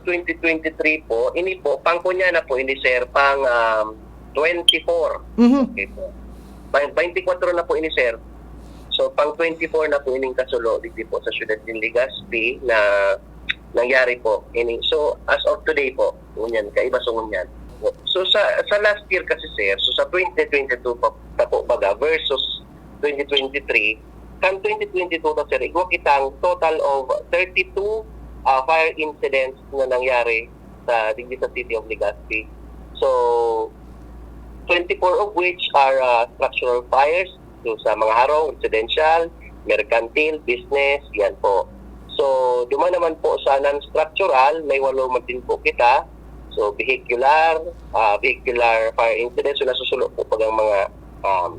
2023 po, ini po, pangko niya na po, ini sir, pang 24. Okay po. 24 na po ini sir. So, pang 24 na po ining kasulo dito po sa Ciudad de Legazpi na nangyari po. Ini. So, as of today po, ngunyan, kaiba sa ngunyan. So, sa last year kasi sir, so sa 2022 pa po baga versus 2023, kan 2022 to sir, igwa kitang total of 32 fire incidents na nangyari sa City of Legazpi. So, 24 of which are structural fires, so sa mga harong, residential, mercantil, business, yan po. So, duman naman po sa non-structural, may 8 man din po kita. So, vehicular fire incidents, so nasusulok po pag ang mga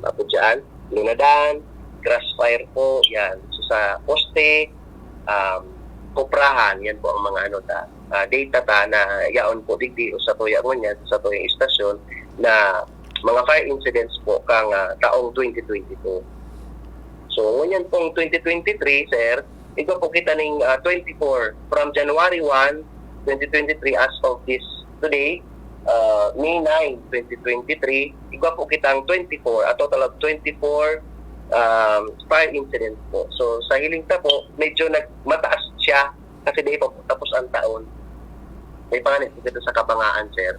apo dyan, lunadan, grass fire po, yan. So, sa poste, kuprahan, yan po ang mga data na yaon po digdi o sa tuya mo niyan, sa tuyang istasyon na mga fire incidents po kang taong 2022. So, ngunyan pong 2023, sir, ito po kita ng 24 from January 1, 2023 as of this today, May 9, 2023, ito po kitang 24, a total of 24 fire incidents po. So, sa hiling po, medyo mataas siya kasi di pa po tapos ang taon. May panganit dito sa Kabangaan, sir.